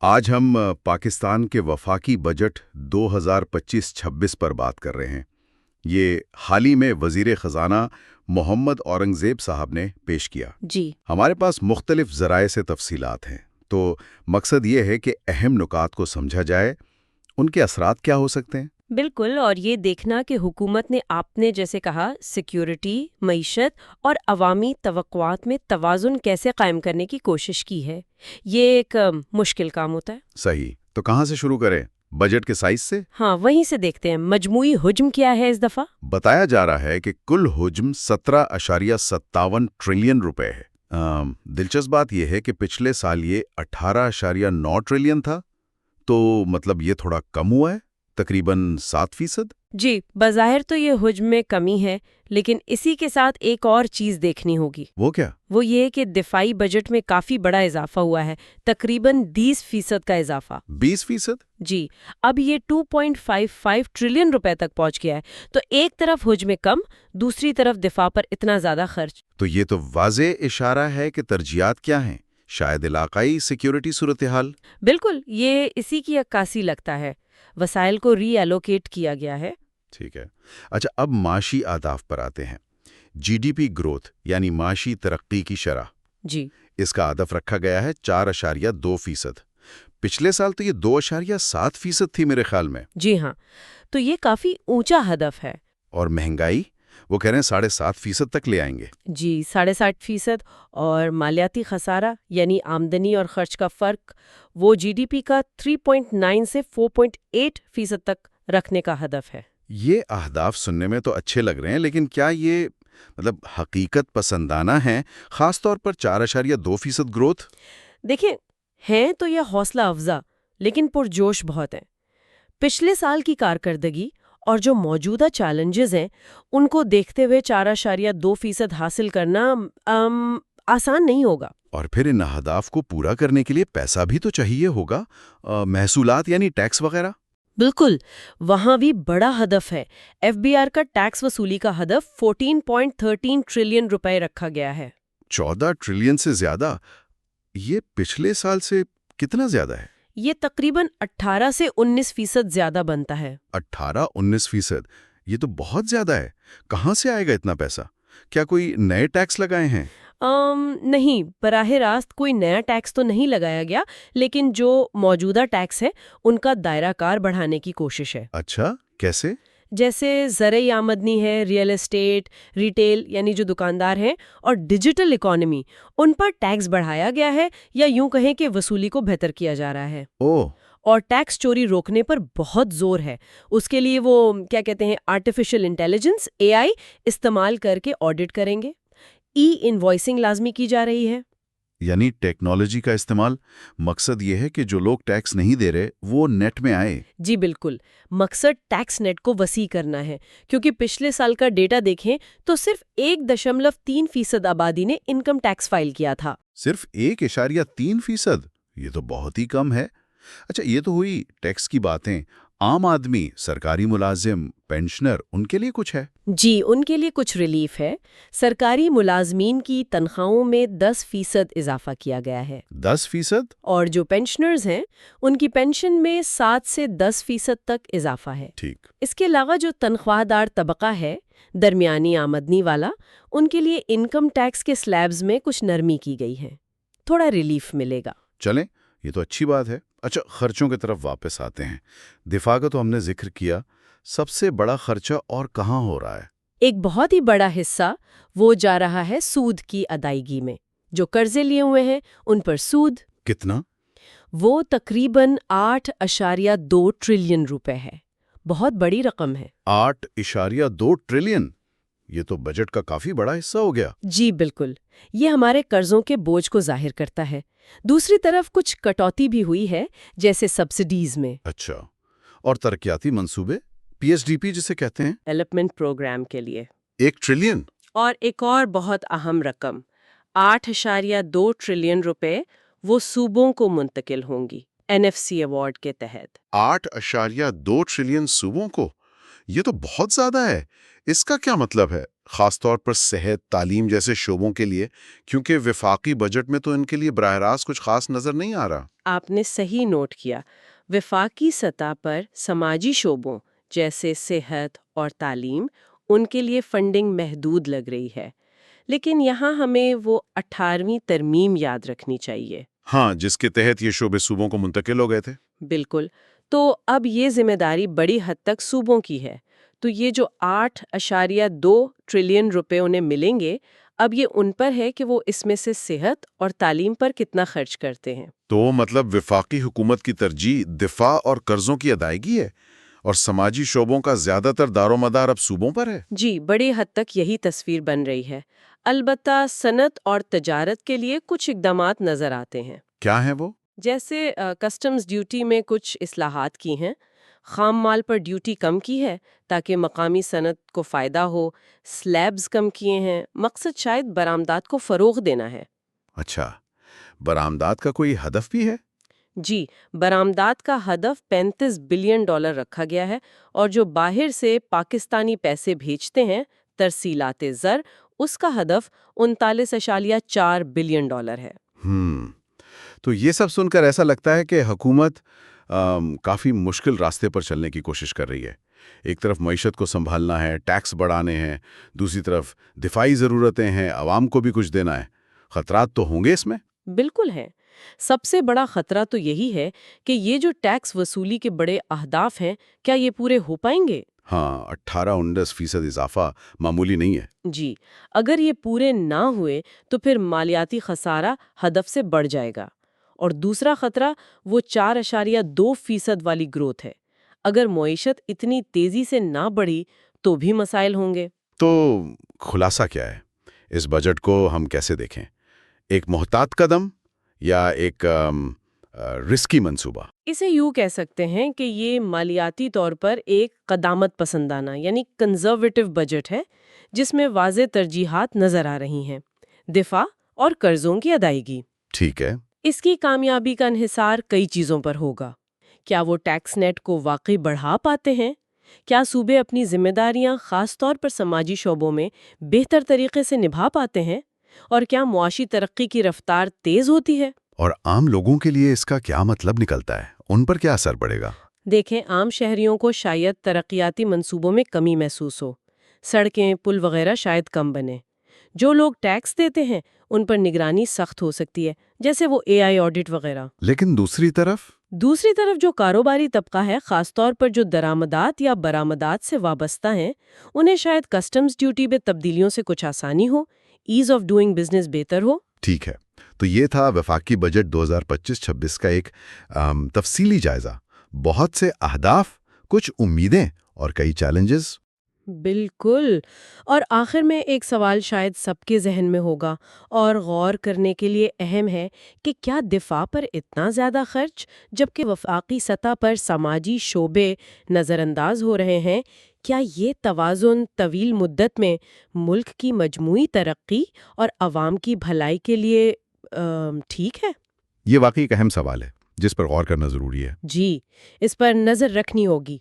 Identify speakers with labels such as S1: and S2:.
S1: آج ہم پاکستان کے وفاقی بجٹ 2025-26 پر بات کر رہے ہیں۔ یہ حال ہی میں وزیر خزانہ محمد اورنگزیب صاحب نے پیش کیا۔
S2: جی
S1: ہمارے پاس مختلف ذرائع سے تفصیلات ہیں، تو مقصد یہ ہے کہ اہم نکات کو سمجھا جائے، ان کے اثرات کیا ہو سکتے ہیں۔
S2: بالکل، اور یہ دیکھنا کہ حکومت نے آپ نے جیسے کہا سیکیورٹی، معیشت اور عوامی توقعات میں توازن کیسے قائم کرنے کی کوشش کی ہے، یہ ایک مشکل کام ہوتا ہے۔
S1: صحیح، تو کہاں سے شروع کریں؟ بجٹ کے سائز سے؟
S2: ہاں، وہیں سے دیکھتے ہیں مجموعی حجم کیا ہے اس دفعہ۔
S1: بتایا جا رہا ہے کہ کل حجم 17.57 ٹریلین روپے ہے۔ دلچسپ بات یہ ہے کہ پچھلے سال یہ 18.9 ٹریلین تھا، تو مطلب یہ تھوڑا کم ہوا ہے، تقریباً 7%۔
S2: جی، بظاہر تو یہ حجم میں کمی ہے، لیکن اسی کے ساتھ ایک اور چیز دیکھنی ہوگی۔
S1: وہ کیا؟
S2: وہ یہ کہ دفاعی بجٹ میں کافی بڑا اضافہ ہوا ہے، تقریباً 20% کا اضافہ۔
S1: 20%؟
S2: جی، اب یہ 2.55 ٹریلین روپے تک پہنچ گیا ہے، تو ایک طرف حجم کم، دوسری طرف دفاع پر اتنا زیادہ خرچ۔
S1: تو یہ تو واضح اشارہ ہے کہ ترجیحات کیا ہیں، شاید علاقائی سیکیورٹی صورتحال۔
S2: بالکل، یہ اسی کی عکاسی لگتا ہے، وسائل کو ری ایلوکیٹ کیا گیا ہے۔
S1: ٹھیک ہے، اچھا اب معاشی اہداف پر آتے ہیں۔ جی ڈی پی گروتھ یعنی معاشی ترقی کی شرح،
S2: جی
S1: اس کا ہدف رکھا گیا ہے 4.2%۔ پچھلے سال تو یہ 2.7% تھی میرے خیال میں۔
S2: جی ہاں، تو یہ کافی اونچا ہدف ہے۔
S1: اور مہنگائی وہ کہہ رہے ہیں 7.5% تک لے آئیں گے۔
S2: جی 60.5%، اور مالیاتی خسارہ یعنی آمدنی اور خرچ کا فرق وہ جی ڈی پی کا 3.9 سے 4.8% تک رکھنے کا ہدف ہے۔
S1: یہ اہداف سننے میں تو اچھے لگ رہے ہیں، لیکن کیا یہ حقیقت پسندانہ ہیں، خاص طور پر 4.2% گروتھ؟
S2: دیکھیں، ہیں تو یہ حوصلہ افزا، لیکن پرجوش بہت ہیں۔ پچھلے سال کی کارکردگی اور جو موجودہ چیلنجز ہیں ان کو دیکھتے ہوئے 4.2% حاصل کرنا آسان نہیں ہوگا۔
S1: اور پھر ان اہداف کو پورا کرنے کے لیے پیسہ بھی تو چاہیے ہوگا، محصولات یعنی ٹیکس وغیرہ۔
S2: بالکل، وہاں بھی بڑا ہدف ہے۔ ایف بی آر کا ٹیکس وصولی کا ہدف 14.13 ٹریلین روپے رکھا گیا ہے۔
S1: 14 ٹریلین سے زیادہ؟ یہ پچھلے سال سے کتنا زیادہ ہے؟
S2: یہ تقریباً 18 سے 19% زیادہ بنتا ہے۔
S1: 18-19%؟ یہ تو بہت زیادہ ہے۔ کہاں سے آئے گا اتنا پیسہ؟ کیا کوئی نئے ٹیکس لگائے ہیں؟
S2: نہیں، براہ راست کوئی نیا ٹیکس تو نہیں لگایا گیا، لیکن جو موجودہ ٹیکس ہے ان کا دائرہ کار بڑھانے کی کوشش ہے۔
S1: اچھا، کیسے؟
S2: جیسے زرعی آمدنی ہے، ریئل اسٹیٹ، ریٹیل یعنی جو دکاندار ہیں، اور ڈیجیٹل اکانومی، ان پر ٹیکس بڑھایا گیا ہے، یا یوں کہیں کہ وصولی کو بہتر کیا جا رہا ہے۔ اور ٹیکس چوری روکنے پر بہت زور ہے۔ اس کے لیے وہ کیا کہتے ہیں، آرٹیفیشل انٹیلیجنس AI استعمال کر کے آڈٹ کریں گے۔ ای انوائسنگ لازمی کی جا رہی ہے۔
S1: یعنی ٹیکنالوجی کا استعمال۔ مقصد یہ ہے کہ جو لوگ ٹیکس نہیں دے رہے وہ نیٹ میں آئے۔
S2: جی بالکل، مقصد ٹیکس نیٹ کو وسیع کرنا ہے، کیونکہ پچھلے سال کا ڈیٹا دیکھیں تو صرف 1.3% آبادی نے انکم ٹیکس فائل کیا تھا۔
S1: صرف 1.3%؟ یہ تو بہت ہی کم ہے۔ اچھا، یہ تو ہوئی ٹیکس کی باتیں۔ عام آدمی، سرکاری ملازم، پینشنر، ان کے لیے کچھ ہے؟
S2: جی، ان کے لیے کچھ ریلیف ہے۔ سرکاری ملازمین کی تنخواہوں میں 10% اضافہ کیا گیا ہے۔
S1: 10%؟
S2: اور جو پینشنرز ہیں ان کی پینشن میں 7 سے 10% تک اضافہ ہے۔
S1: ٹھیک۔
S2: اس کے علاوہ جو تنخواہ دار طبقہ ہے، درمیانی آمدنی والا، ان کے لیے انکم ٹیکس کے سلیبز میں کچھ نرمی کی گئی ہے، تھوڑا ریلیف ملے گا۔
S1: چلیں، یہ تو اچھی بات ہے۔ اچھا، خرچوں کی طرف واپس آتے ہیں۔ دفاع کا تو ہم نے ذکر کیا، سب سے بڑا خرچہ اور کہاں ہو رہا ہے؟
S2: ایک بہت ہی بڑا حصہ وہ جا رہا ہے سود کی ادائیگی میں۔ جو قرضے لیے ہوئے ہیں ان پر سود۔
S1: کتنا؟
S2: وہ تقریباً 8.2 ٹریلین روپے ہے، بہت بڑی رقم ہے۔
S1: 8.2 ٹریلین؟ یہ تو بجٹ کا کافی بڑا حصہ ہو گیا۔
S2: جی بالکل، یہ ہمارے قرضوں کے بوجھ کو ظاہر کرتا ہے۔ دوسری طرف کچھ کٹوتی بھی ہوئی ہے، جیسے سبسڈیز میں۔
S1: اچھا، اور ترقیاتی منصوبے، PSDP جسے کہتے ہیں؟
S2: ڈیولپمنٹ پروگرام کے لیے
S1: 1 ٹریلین؟
S2: اور ایک اور بہت اہم رقم 8.2 ٹریلین روپے وہ صوبوں کو منتقل ہوں گی NFC ایوارڈ کے تحت۔
S1: 8.2 ٹریلین صوبوں کو؟ یہ تو بہت زیادہ ہے. اس کا کیا مطلب ہے، خاص طور پر صحت، تعلیم جیسے شعبوں کے لیے؟ کیونکہ وفاقی بجٹ میں تو ان کے لیے براہ راست کچھ خاص نظر نہیں آ رہا.
S2: آپ نے صحیح نوٹ کیا. وفاقی سطح پر سماجی شعبوں جیسے صحت اور تعلیم، ان کے لیے فنڈنگ محدود لگ رہی ہے. لیکن یہاں ہمیں وہ 18ویں ترمیم یاد رکھنی چاہیے.
S1: ہاں، جس کے تحت یہ شعبے صوبوں کو منتقل ہو گئے تھے.
S2: بالکل. تو اب یہ ذمہ داری بڑی حد تک صوبوں کی ہے. تو یہ جو 8.2 ٹریلین روپے انہیں ملیں گے، اب یہ ان پر ہے کہ وہ اس میں سے صحت اور تعلیم پر کتنا خرچ کرتے ہیں.
S1: تو مطلب وفاقی حکومت کی ترجیح دفاع اور قرضوں کی ادائیگی ہے، اور سماجی شعبوں کا زیادہ تر دار و مدار اب صوبوں پر ہے.
S2: جی، بڑی حد تک یہی تصویر بن رہی ہے. البتہ صنعت اور تجارت کے لیے کچھ اقدامات نظر آتے ہیں.
S1: کیا ہیں وہ؟
S2: جیسے کسٹمز ڈیوٹی میں کچھ اصلاحات کی ہیں، خام مال پر ڈیوٹی کم کی ہے تاکہ مقامی صنعت کو فائدہ ہو، سلیبز کم کیے ہیں، مقصد شاید برآمدات کو فروغ دینا ہے.
S1: اچھا، برآمدات کا کوئی ہدف بھی ہے؟
S2: جی، برآمدات کا ہدف $35 بلین رکھا گیا ہے، اور جو باہر سے پاکستانی پیسے بھیجتے ہیں ترسیلات زر، اس کا ہدف $39.4 بلین ہے.
S1: تو یہ سب سن کر ایسا لگتا ہے کہ حکومت کافی مشکل راستے پر چلنے کی کوشش کر رہی ہے. ایک طرف معیشت کو سنبھالنا ہے، ٹیکس بڑھانے ہیں، دوسری طرف دفاعی ضرورتیں ہیں، عوام کو بھی کچھ دینا ہے. خطرات تو ہوں گے اس میں؟
S2: بالکل ہے. سب سے بڑا خطرہ تو یہی ہے کہ یہ جو ٹیکس وصولی کے بڑے اہداف ہیں، کیا یہ پورے ہو پائیں گے؟
S1: ہاں، 18-19% اضافہ معمولی نہیں ہے.
S2: جی، اگر یہ پورے نہ ہوئے تو پھر مالیاتی خسارہ ہدف سے بڑھ جائے گا. اور دوسرا خطرہ وہ 4.2% والی گروتھ ہے. اگر معیشت اتنی تیزی سے نہ بڑھی تو بھی مسائل ہوں گے.
S1: تو خلاصہ کیا ہے؟ اس بجٹ کو ہم کیسے دیکھیں؟ ایک محتاط قدم یا ایک رسکی منصوبہ؟
S2: اسے یوں کہہ سکتے ہیں کہ یہ مالیاتی طور پر ایک قدامت پسندانہ یعنی کنزرویٹو بجٹ ہے، جس میں واضح ترجیحات نظر آ رہی ہیں: دفاع اور قرضوں کی ادائیگی.
S1: ٹھیک ہے.
S2: اس کی کامیابی کا انحصار کئی چیزوں پر ہوگا. کیا وہ ٹیکس نیٹ کو واقعی بڑھا پاتے ہیں؟ کیا صوبے اپنی ذمہ داریاں خاص طور پر سماجی شعبوں میں بہتر طریقے سے نبھا پاتے ہیں؟ اور کیا معاشی ترقی کی رفتار تیز ہوتی ہے؟
S1: اور عام لوگوں کے لیے اس کا کیا مطلب نکلتا ہے؟ ان پر کیا اثر پڑے گا؟
S2: دیکھیں، عام شہریوں کو شاید ترقیاتی منصوبوں میں کمی محسوس ہو. سڑکیں، پل وغیرہ شاید کم بنے. جو لوگ ٹیکس دیتے ہیں ان پر نگرانی سخت ہو سکتی ہے، جیسے وہ AI آڈٹ وغیرہ.
S1: لیکن دوسری طرف
S2: جو کاروباری طبقہ ہے، خاص طور پر جو درآمدات یا برآمدات سے وابستہ ہیں، انہیں شاید کسٹمز ڈیوٹی میں تبدیلیوں سے کچھ آسانی ہو، ایز آف ڈوئنگ بزنس بہتر ہو.
S1: ٹھیک ہے. تو یہ تھا وفاقی بجٹ 2025-26 کا ایک تفصیلی جائزہ. بہت سے اہداف، کچھ امیدیں اور کئی چیلنجز.
S2: بالکل. اور آخر میں ایک سوال شاید سب کے ذہن میں ہوگا اور غور کرنے کے لیے اہم ہے کہ کیا دفاع پر اتنا زیادہ خرچ جبکہ وفاقی سطح پر سماجی شعبے نظر انداز ہو رہے ہیں؟ کیا یہ توازن طویل مدت میں ملک کی مجموعی ترقی اور عوام کی بھلائی کے لیے ٹھیک ہے؟
S1: یہ واقعی ایک اہم سوال ہے جس پر غور کرنا ضروری ہے.
S2: جی، اس پر نظر رکھنی ہوگی.